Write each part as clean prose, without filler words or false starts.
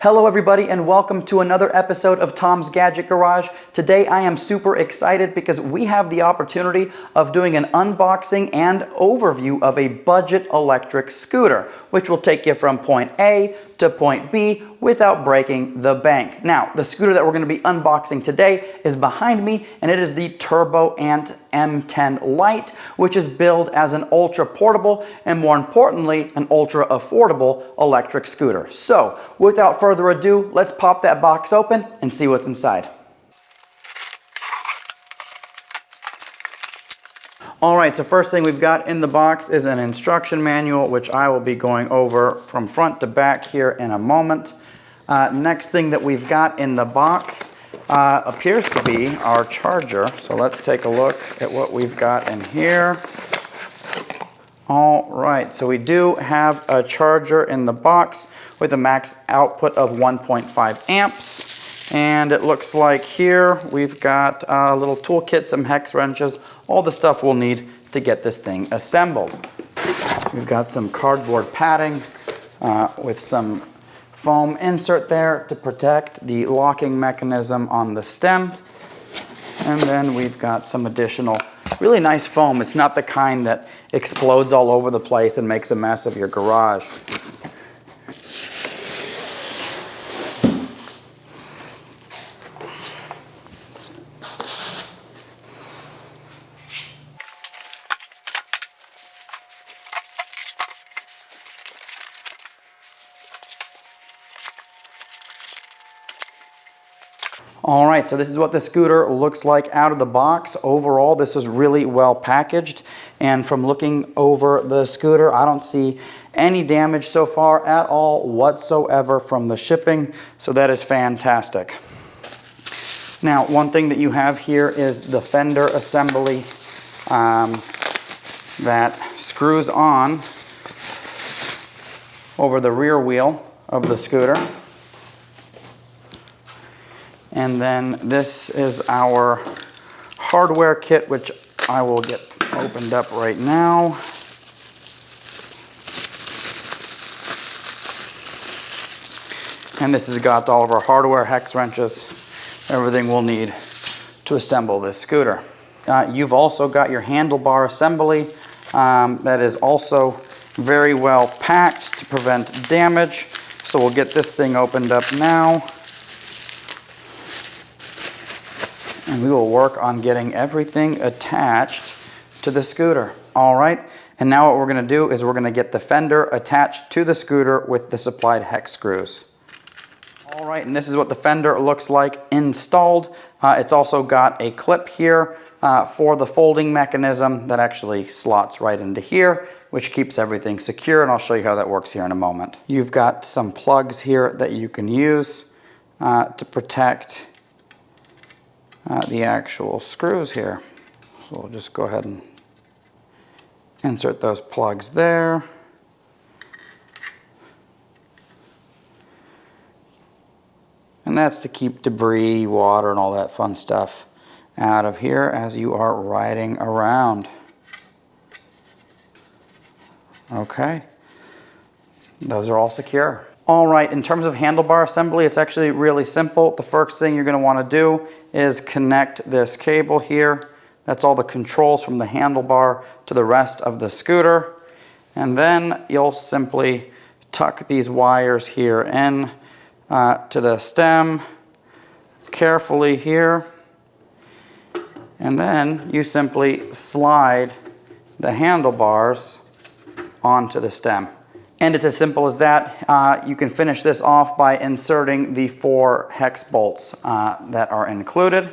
Hello everybody and welcome to another episode of Tom's Gadget Garage. Today I am super excited because we have the opportunity of doing an unboxing and overview of a budget electric scooter, which will take you from point A to point B without breaking the bank. Now, the scooter that we're going to be unboxing today is behind me, and it is the TurboAnt M10 Lite, which is billed as an ultra portable and, more importantly, an ultra affordable electric scooter. So, without further ado, let's pop that box open and see what's inside. Alright, so first thing we've got in the box is an instruction manual, which I will be going over from front to back here in a moment. Next thing that we've got in the box appears to be our charger. So let's take a look at what we've got in here. Alright, so we do have a charger in the box with a max output of 1.5 amps. And it looks like here we've got a little toolkit, some hex wrenches, all the stuff we'll need to get this thing assembled. We've got some cardboard padding with some foam insert there to protect the locking mechanism on the stem. And then we've got some additional really nice foam. It's not the kind that explodes all over the place and makes a mess of your garage. Alright, so this is what the scooter looks like out of the box. Overall, this is really well packaged, and from looking over the scooter, I don't see any damage so far at all whatsoever from the shipping, so that is fantastic. Now, one thing that you have here is the fender assembly that screws on over the rear wheel of the scooter. And then this is our hardware kit, which I will get opened up right now. And this has got all of our hardware, hex wrenches, everything we'll need to assemble this scooter. You've also got your handlebar assembly that is also very well packed to prevent damage. So we'll get this thing opened up now. And we will work on getting everything attached to the scooter. All right, and now what we're gonna do is we're gonna get the fender attached to the scooter with the supplied hex screws. All right, and this is what the fender looks like installed. It's also got a clip here for the folding mechanism that actually slots right into here, which keeps everything secure, and I'll show you how that works here in a moment. You've got some plugs here that you can use to protect the actual screws here. So we'll just go ahead and insert those plugs there. And that's to keep debris, water, and all that fun stuff out of here as you are riding around. Okay, those are all secure. All right, in terms of handlebar assembly, it's actually really simple. The first thing you're going to want to do is connect this cable here. That's all the controls from the handlebar to the rest of the scooter. And then you'll simply tuck these wires here in to the stem carefully here. And then you simply slide the handlebars onto the stem. And it's as simple as that. You can finish this off by inserting the 4 hex bolts that are included.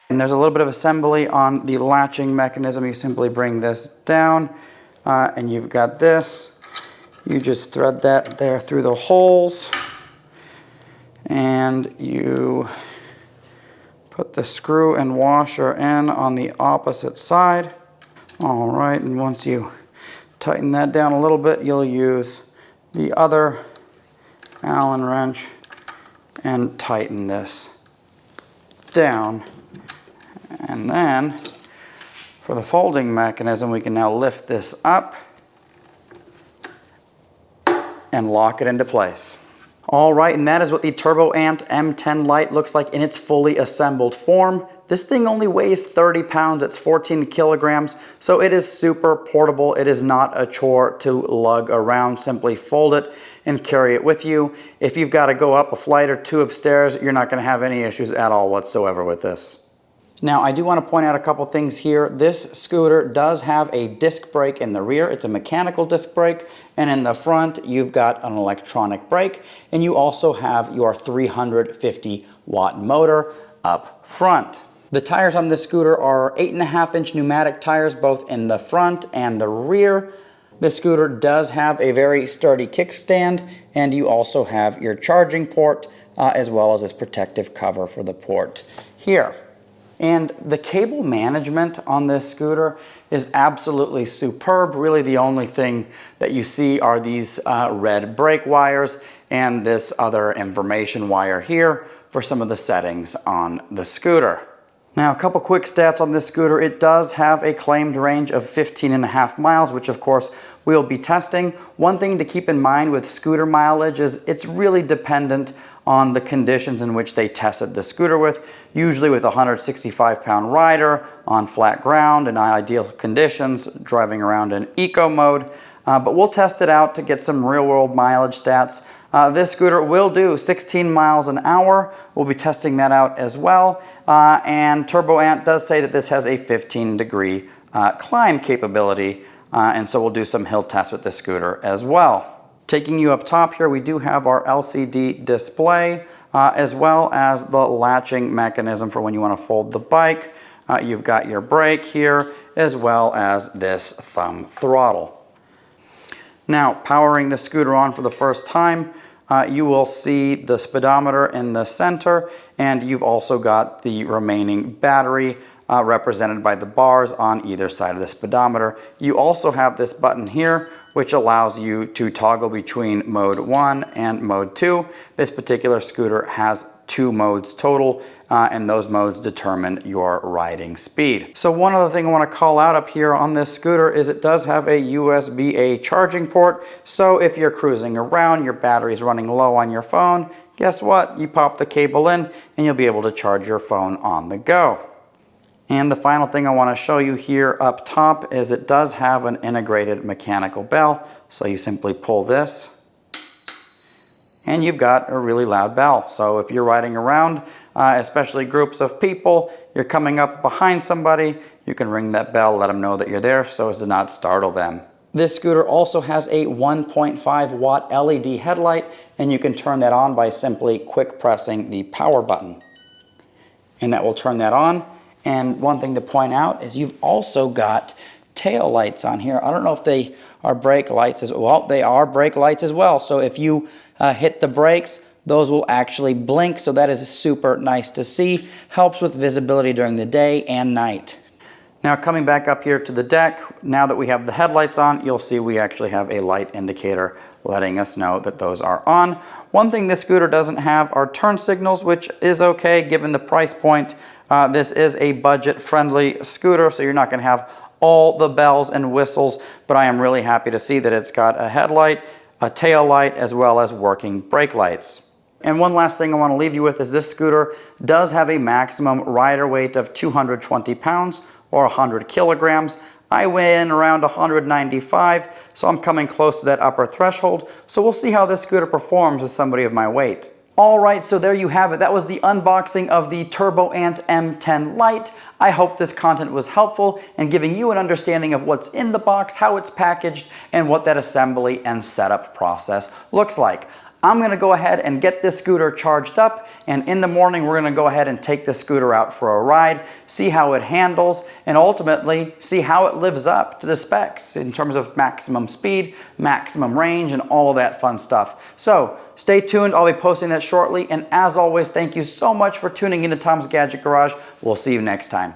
And there's a little bit of assembly on the latching mechanism. You simply bring this down and you've got this. You just thread that there through the holes and you put the screw and washer in on the opposite side. All right, and once you tighten that down a little bit, you'll use the other Allen wrench and tighten this down. And then For the folding mechanism, we can now lift this up and lock it into place. All right, and that is what the TurboAnt M10 Lite looks like in its fully assembled form. This thing only weighs 30 pounds, it's 14 kilograms, so it is super portable. It is not a chore to lug around. Simply fold it and carry it with you. If you've got to go up a flight or two of stairs, you're not going to have any issues at all whatsoever with this. Now, I do want to point out a couple things here. This scooter does have a disc brake in the rear. It's a mechanical disc brake, and in the front, you've got an electronic brake, and you also have your 350-watt motor up front. The tires on this scooter are 8.5-inch pneumatic tires, both in the front and the rear. This scooter does have a very sturdy kickstand, and you also have your charging port, as well as this protective cover for the port here. And the cable management on this scooter is absolutely superb. Really, the only thing that you see are these red brake wires and this other information wire here for some of the settings on the scooter. Now, a couple quick stats on this scooter. It does have a claimed range of 15.5 miles, which of course we'll be testing. One thing to keep in mind with scooter mileage is it's really dependent on the conditions in which they tested the scooter with. Usually with a 165-pound rider on flat ground in ideal conditions, driving around in eco mode. But we'll test it out to get some real-world mileage stats. This scooter will do 16 miles an hour. We'll be testing that out as well. And TurboAnt does say that this has a 15-degree climb capability. And so we'll do some hill tests with this scooter as well. Taking you up top here, we do have our LCD display, as well as the latching mechanism for when you want to fold the bike. You've got your brake here, as well as this thumb throttle. Now, powering the scooter on for the first time, you will see the speedometer in the center, and you've also got the remaining battery represented by the bars on either side of the speedometer. You also have this button here, which allows you to toggle between mode 1 and mode 2. This particular scooter has 2 modes total, and those modes determine your riding speed. So one other thing I want to call out up here on this scooter is it does have a USB-A charging port. So if you're cruising around, your battery's running low on your phone, guess what? You pop the cable in and you'll be able to charge your phone on the go. And the final thing I want to show you here up top is it does have an integrated mechanical bell. So you simply pull this and you've got a really loud bell. So if you're riding around, especially groups of people, you're coming up behind somebody, you can ring that bell, let them know that you're there so as to not startle them. This scooter also has a 1.5 watt LED headlight, and you can turn that on by simply quick pressing the power button. And that will turn that on. And one thing to point out is you've also got tail lights on here. I don't know if they are brake lights as well. They are brake lights as well. So if you hit the brakes, those will actually blink. So that is super nice to see. Helps with visibility during the day and night. Now coming back up here to the deck, now that we have the headlights on, you'll see we actually have a light indicator letting us know that those are on. One thing this scooter doesn't have are turn signals, which is okay given the price point. This is a budget-friendly scooter, so you're not going to have all the bells and whistles, but I am really happy to see that it's got a headlight, a tail light, as well as working brake lights. And one last thing I want to leave you with is this scooter does have a maximum rider weight of 220 pounds or 100 kilograms. I weigh in around 195, so I'm coming close to that upper threshold, so we'll see how this scooter performs with somebody of my weight. Alright, so there you have it. That was the unboxing of the TurboAnt M10 Lite. I hope this content was helpful in giving you an understanding of what's in the box, how it's packaged, and what that assembly and setup process looks like. I'm going to go ahead and get this scooter charged up, and in the morning we're going to go ahead and take the scooter out for a ride, see how it handles, and ultimately see how it lives up to the specs in terms of maximum speed, maximum range, and all that fun stuff. So stay tuned, I'll be posting that shortly, and as always, thank you so much for tuning into Tom's Gadget Garage. We'll see you next time.